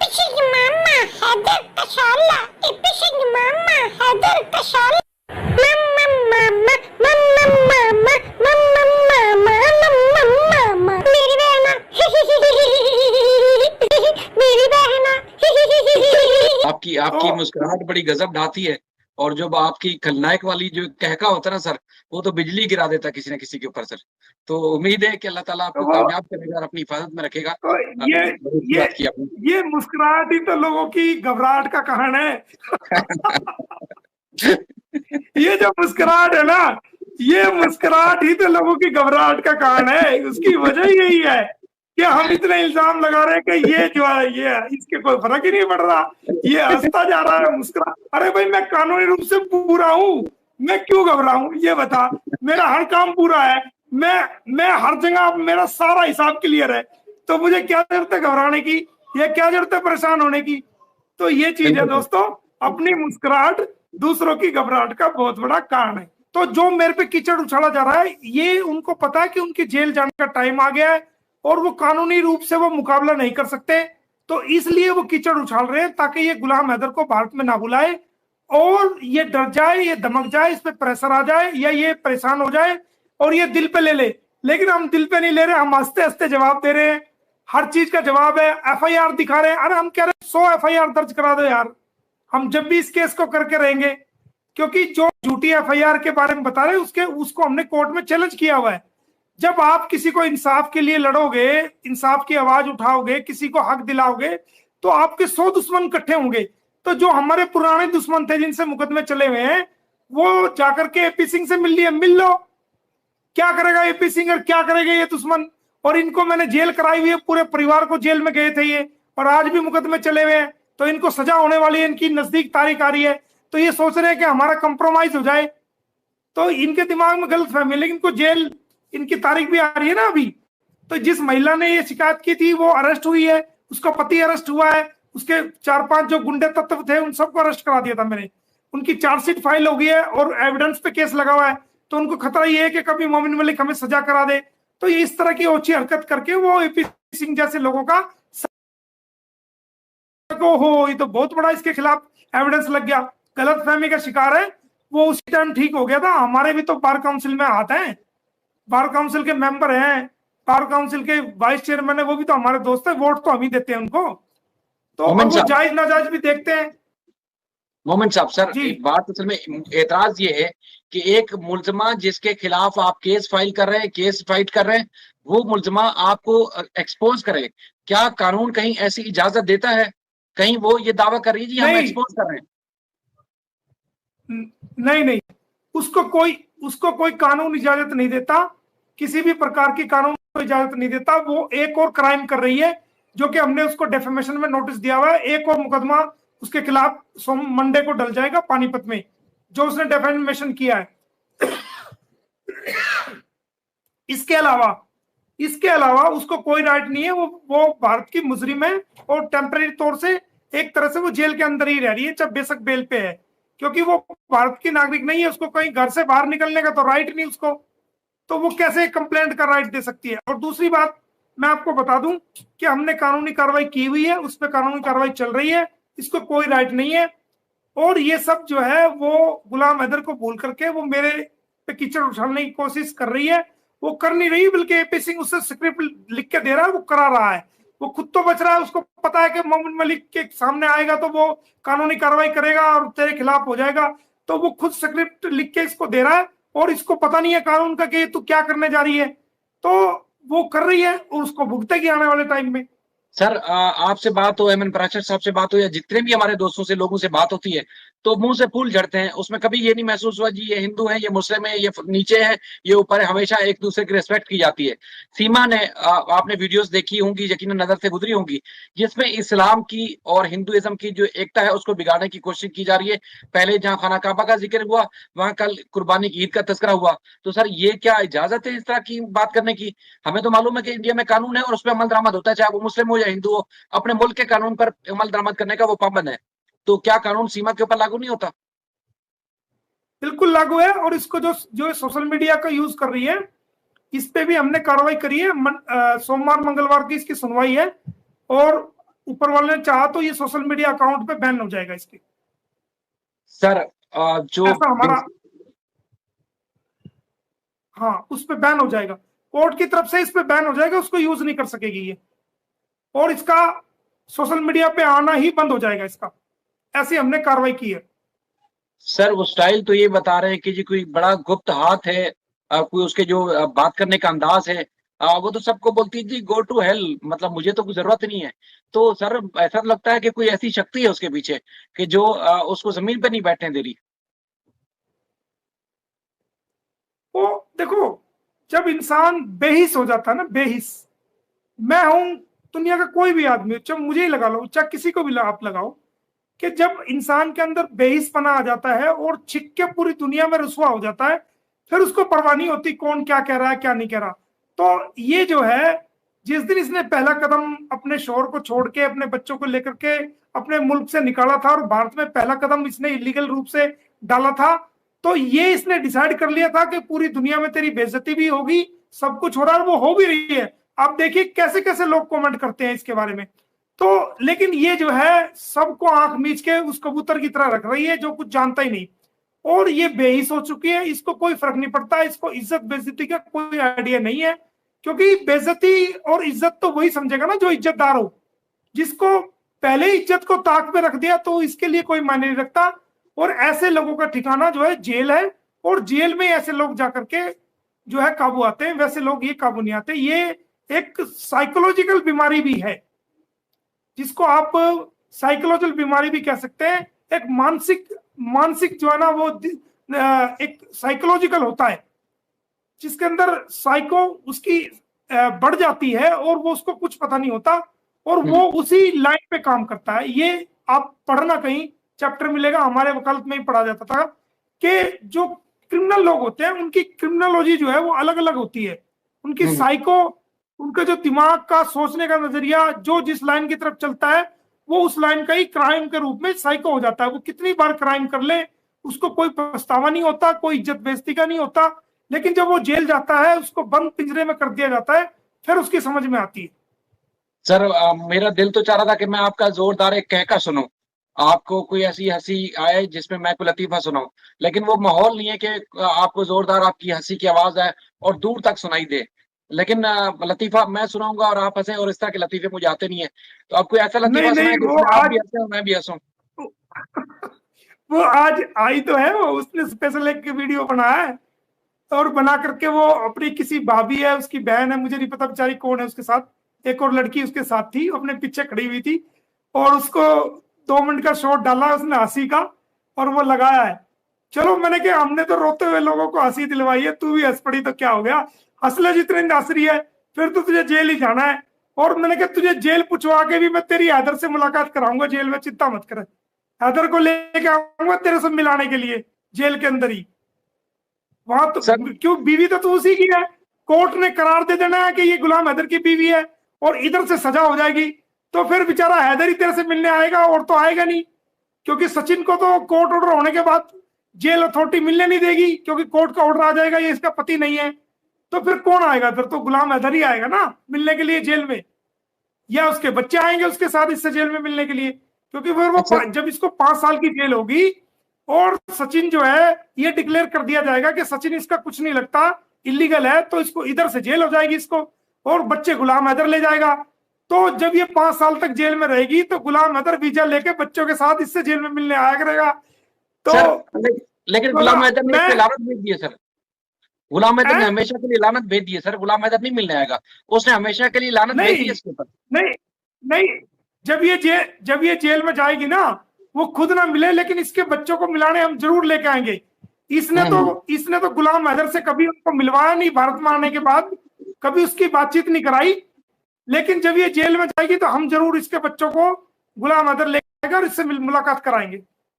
Ipishing mama, Heather Kashala. Ipishing mama, Heather Kashala. Mama, mama, mama, mama, mama, mama, mama, mama. मेरी बहना, मेरी बहना। आपकी आपकी मुस्कुराहट बड़ी गजब ढाती है, और जो आपकी खलनायक वाली जो कहका होता है ना सर, वो तो बिजली गिरा देता किसी न किसी के ऊपर सर। तो उम्मीद है कि अल्लाह ताला आपको कामयाब करेगा और अपनी हिफाजत में रखेगा। तो ये ये बात की आपने। ये मुस्कुराहट ही तो लोगों की घबराहट का कारण है। ये जो मुस्कुराहट है ना, ये मुस्कुराहट ही तो लोगों की घबराहट का कारण है। उसकी वजह यही है कि हम इतने इल्जाम लगा रहे हैं कि ये जो है ये इसके कोई फर्क ही नहीं पड़ रहा, ये हंसता जा रहा है, मुस्कुरा। अरे भाई मैं कानूनी रूप से पूरा हूँ, मैं क्यों घबराऊं? ये बता, मेरा हर काम पूरा है, मैं हर जगह, मेरा सारा हिसाब क्लियर है, तो मुझे क्या जरूरत है घबराने की, ये क्या जरूरत है परेशान होने की? तो ये चीज है दोस्तों, अपनी मुस्कुराहट दूसरों की घबराहट का बहुत बड़ा कारण है। तो जो मेरे पे कीचड़ उछाला जा रहा है, ये उनको पता है कि उनकी जेल जाने का टाइम आ गया है और वो कानूनी रूप से वो मुकाबला नहीं कर सकते, तो इसलिए वो कीचड़ उछाल रहे हैं ताकि ये गुलाम हैदर को भारत में ना बुलाए और ये डर जाए, ये दमक जाए, इस पे प्रेशर आ जाए या ये परेशान हो जाए और ये दिल पे ले ले। लेकिन हम दिल पे नहीं ले रहे, हम हंसते हंसते जवाब दे रहे हैं, हर चीज का जवाब है, एफआईआर दिखा रहे हैं। अरे हम कह रहे हैं 100 एफआईआर दर्ज करा दो यार, हम जब भी इस केस को करके रहेंगे, क्योंकि जो झूठी एफआईआर के बारे में बता रहे हैं उसको हमने कोर्ट में चैलेंज किया हुआ है। जब आप किसी को इंसाफ के लिए लड़ोगे, इंसाफ की आवाज उठाओगे, किसी को हक दिलाओगे, तो आपके 100 दुश्मन इकट्ठे होंगे। तो जो हमारे पुराने दुश्मन थे जिनसे मुकदमे चले हुए हैं, वो जाकर के एपी सिंह से मिल लिए, मिल लो। क्या करेगा एपी सिंह और क्या करेगा ये दुश्मन? और इनको मैंने जेल कराई हुई है, पूरे परिवार को जेल में गए थे ये, और आज भी मुकदमे चले हुए हैं, तो इनको सजा होने वाली है, इनकी नजदीक तारीख आ रही है, तो ये सोच रहे हैं कि हमारा कंप्रोमाइज हो जाए। तो इनके दिमाग में गलत फहमी है, लेकिन इनको जेल, इनकी तारीख भी आ रही है ना अभी। तो जिस महिला ने ये शिकायत की थी वो अरेस्ट हुई है, उसका पति अरेस्ट हुआ है, उसके 4-5 जो गुंडे तत्व थे उन सबको अरेस्ट करा दिया था मैंने, उनकी चार्जशीट फाइल हो गई है और एविडेंस पे केस लगा हुआ है। तो उनको खतरा ये है कि कभी मोमिन मलिक हमें सजा करा दे। तो ये इस तरह की ओछी हरकत करके वो एपी सिंह जैसे लोगों का हो, ये तो बहुत बड़ा इसके खिलाफ एविडेंस लग गया, गलत फहमी का शिकार है वो, उसी टाइम ठीक हो गया था। हमारे भी तो बार काउंसिल में हाथ हैं, बार काउंसिल के मेंबर हैं, बार काउंसिल के वाइस चेयरमैन है, वो भी तो हमारे दोस्त है, वोट तो हम ही देते हैं उनको, तो अब वो जायज नाजायज भी देखते हैं। मोमिन साहब सर, एक बात असल में एतराज ये है कि एक मुलजमा जिसके खिलाफ आप केस फाइल कर रहे हैं, केस फाइट कर रहे हैं, वो मुलजमा आपको एक्सपोज करे, क्या कानून कहीं ऐसी इजाजत देता है? कहीं वो ये दावा कर रही है जी हम एक्सपोज कर रहे हैं? नहीं, उसको कोई कानून इजाजत नहीं देता, किसी भी प्रकार की कानून को इजाजत नहीं देता। वो एक और क्राइम कर रही है जो कि हमने उसको डेफेमेशन में नोटिस दिया हुआ है, एक और मुकदमा उसके खिलाफ मंडे को डल जाएगा पानीपत में, जो उसने डेफेमेशन किया है। इसके अलावा उसको कोई राइट नहीं है, वो भारत की मुजरिम है और टेम्परेरी तौर से एक तरह से वो जेल के अंदर ही रह रही है, जब बेशक बेल पे है, क्योंकि वो भारत की नागरिक नहीं है, उसको कहीं घर से बाहर निकलने का तो राइट नहीं उसको, तो वो कैसे कंप्लेंट का राइट दे सकती है? और दूसरी बात मैं आपको बता दूं कि हमने कानूनी कार्रवाई की हुई है, उस पर कानूनी कार्रवाई चल रही है, इसको कोई राइट नहीं है। और ये सब जो है वो गुलाम हैदर को भूल करके वो मेरे पे कीचड़ उछालने की कोशिश कर रही है, वो कर नहीं रही, बल्कि एपी सिंह उससे स्क्रिप्ट लिख के दे रहा है, वो करा रहा है, वो खुद तो बच रहा है, उसको पता है कि मोमिन मलिक के सामने आएगा तो वो कानूनी कार्रवाई करेगा और तेरे खिलाफ हो जाएगा, तो वो खुद स्क्रिप्ट लिख के इसको दे रहा है और इसको पता नहीं है कानून का कि तू क्या करने जा रही है, तो वो कर रही है और उसको भुगतेगी आने वाले टाइम में। सर आपसे बात हो, एमएन पराशर साहब से बात हो, या जितने भी हमारे दोस्तों से लोगों से बात होती है, तो मुंह से फूल झड़ते हैं, उसमें कभी ये नहीं महसूस हुआ जी ये हिंदू है, ये मुस्लिम है, ये नीचे है, ये ऊपर है, हमेशा एक दूसरे की रिस्पेक्ट की जाती है। सीमा ने आपने वीडियोस देखी होंगी, यकीनन नजर से गुजरी होंगी, जिसमें इस्लाम की और हिंदुइज्म की जो एकता है उसको बिगाड़ने की कोशिश की जा रही है। पहले जहां खाना काबा का जिक्र हुआ, वहां कल कुर्बानी की ईद का तस्करा हुआ। तो सर ये क्या इजाजत है इस तरह की बात करने की? हमें तो मालूम है कि इंडिया में कानून है और उस पर अमल दरामद होता है, चाहे वो मुस्लिम हो या हिंदू हो, अपने मुल्क के कानून पर अमल दरामद करने का वो पाबंद है। तो क्या कानून सीमा के ऊपर लागू नहीं होता? बिल्कुल लागू है, और इसको जो सोशल मीडिया का यूज कर रही है, इस पे भी हमने कार्रवाई करी है। सोमवार मंगलवार की इसकी सुनवाई है और ऊपर वाले ने चाहा तो ये सोशल मीडिया अकाउंट पे बैन हो जाएगा इसके। सर जो ऐसा हमारा, हाँ उस पे बैन हो जाएगा, कोर्ट की तरफ से इस पे बैन हो जाएगा, उसको यूज नहीं कर सकेगी ये, और इसका सोशल मीडिया पे आना ही बंद हो जाएगा इसका। ऐसी हमने कार्रवाई की है। सर वो स्टाइल तो ये बता रहे हैं कि जी कोई बड़ा गुप्त हाथ है, कोई उसके जो बात करने का अंदाज है, वो तो सबको बोलती है जी गो टू हेल, मतलब मुझे तो कोई जरूरत नहीं है। तो सर ऐसा लगता है कि कोई ऐसी शक्ति है उसके पीछे कि जो उसको जमीन पे नहीं बैठने दे रही। वो देखो, जब इंसान बेहिस हो जाता है ना, बेहिस, मैं हूं, दुनिया का कोई भी आदमी हो, चाहे मुझे ही लगा लो, चाहे किसी को भी आप लगाओ, कि जब इंसान के अंदर बेहिसपना आ जाता है और छिक के पूरी दुनिया में रुसवा हो जाता है, फिर उसको परवाह नहीं होती कौन क्या कह रहा है क्या नहीं कह रहा। तो ये जो है, जिस दिन इसने पहला कदम अपने शोर को छोड़ के अपने बच्चों को लेकर के अपने मुल्क से निकाला था और भारत में पहला कदम इसने इलीगल रूप से डाला था, तो ये इसने डिसाइड कर लिया था कि पूरी दुनिया में तेरी बेइज्जती भी होगी, सब कुछ हो रहा है, वो हो भी रही है। आप देखिए कैसे कैसे लोग कमेंट करते हैं इसके बारे में। तो लेकिन ये जो है सबको आंख मीच के उस कबूतर की तरह रख रही है जो कुछ जानता ही नहीं, और ये बेहिस हो चुकी है, इसको कोई फर्क नहीं पड़ता, इसको इज्जत बेइज्जती का कोई आइडिया नहीं है, क्योंकि बेइज्जती और इज्जत तो वही समझेगा ना जो इज्जतदार हो। जिसको पहले इज्जत को ताक पे रख दिया तो इसके लिए कोई मायने नहीं रखता, और ऐसे लोगों का ठिकाना जो है जेल है, और जेल में ऐसे लोग जाकर के जो है काबू आते हैं, वैसे लोग ये काबू नहीं आते। ये एक साइकोलॉजिकल बीमारी भी है, जिसको आप साइकोलॉजिकल बीमारी भी कह सकते हैं। एक मानसिक जो है ना, वो एक साइकोलॉजिकल होता है, जिसके अंदर साइको उसकी बढ़ जाती है और वो उसको कुछ पता नहीं होता, और वो उसी लाइन पे काम करता है। ये आप पढ़ना, कहीं चैप्टर मिलेगा, हमारे वकालत में ही पढ़ा जाता था कि जो क्रिमिनल लोग होते हैं उनकी क्रिमिनोलॉजी जो है वो अलग अलग होती है, उनकी साइको, उनका जो दिमाग का सोचने का नजरिया जो जिस लाइन की तरफ चलता है वो उस लाइन का ही क्राइम के रूप में साइको हो जाता है। वो कितनी बार क्राइम कर ले उसको कोई पछतावा नहीं होता, कोई इज्जत बेइज्जती का नहीं होता, लेकिन जब वो जेल जाता है उसको बंद पिंजरे में कर दिया जाता है, फिर उसकी समझ में आती है। सर मेरा दिल तो चाह रहा था कि मैं आपका जोरदार एक कहका सुनूं, आपको कोई ऐसी हंसी आए जिसमें मैं कोई लतीफा सुनाऊं, लेकिन वो माहौल नहीं है कि आपको जोरदार आपकी हंसी की आवाज है और दूर तक सुनाई दे। लेकिन लतीफा मैं सुनाऊंगा और आप हंसे, और इस तरह के लतीफे मुझे आते नहीं है, तो आपको ऐसा लतीफा नहीं सुनाए नहीं, वो जिसमें आप आज भी हंसे और मैं भी हंसूं। वो आज आई तो है, वो उसने स्पेशल एक वीडियो बनाया है, और बना करके वो अपनी किसी भाभी है, उसकी बहन है, मुझे नहीं पता बेचारी कौन है, उसके साथ एक और लड़की उसके साथ थी, अपने पीछे खड़ी हुई थी, और उसको 2 मिनट का शॉट डाला उसने हंसी का, और वो लगाया है। चलो मैंने कहा हमने तो रोते हुए लोगों को हंसी दिलवाई है, तू भी हंस पड़ी तो क्या हो गया, हंस ले जितने हंस रही है, फिर तो तुझे जेल ही जाना है। और मैंने कहा तुझे जेल पूछवा के भी मैं तेरी हैदर से मुलाकात कराऊंगा जेल में, चिंता मत कर, हैदर को लेके आऊंगा तेरे से मिलाने के लिए जेल के अंदर ही। वहां तो क्यों, बीवी तो तू उसी की है, कोर्ट ने करार दे देना है कि ये गुलाम हैदर की बीवी है, और इधर से सजा हो जाएगी, तो फिर बेचारा हैदर ही तेरे से मिलने आएगा, और तो आएगा नहीं, क्योंकि सचिन को तो कोर्ट ऑर्डर होने के बाद जेल अथॉरिटी मिलने नहीं देगी, क्योंकि कोर्ट का ऑर्डर आ जाएगा ये इसका पति नहीं है। तो फिर कौन आएगा, फिर तो गुलाम हैदर ही आएगा ना मिलने के लिए जेल में, या उसके बच्चे आएंगे उसके साथ इससे जेल में मिलने के लिए, क्योंकि फिर वो जब इसको 5 साल की जेल होगी और सचिन जो है ये डिक्लेयर कर दिया जाएगा कि सचिन इसका कुछ नहीं लगता, इलीगल है, तो इसको इधर से जेल हो जाएगी इसको, और बच्चे गुलाम हैदर ले जाएगा। तो जब ये 5 साल तक जेल में रहेगी तो गुलाम हैदर वीजा लेके बच्चों के साथ इससे जेल में मिलने आया करेगा। तो लेकिन गुलाम हैदर ने इसके लानत भेज दी है सर, गुलाम हैदर ने हमेशा के लिए लानत भेज दी है सर, गुलाम हैदर नहीं मिलने आएगा, उसने हमेशा के लिए लानत भेज दी है इसके ऊपर। नहीं नहीं, जब ये जेल में जाएगी ना, वो खुद ना मिले, लेकिन इसके बच्चों को मिलाने हम जरूर लेके आएंगे। इसने तो गुलाम हैदर से कभी उनको मिलवाया नहीं, भारत में आने के बाद कभी उसकी बातचीत नहीं कराई, लेकिन जब ये जेल में जाएगी तो हम जरूर इसके बच्चों को गुलाम हैदर लेके आएंगे और इससे मुलाकात कराएंगे।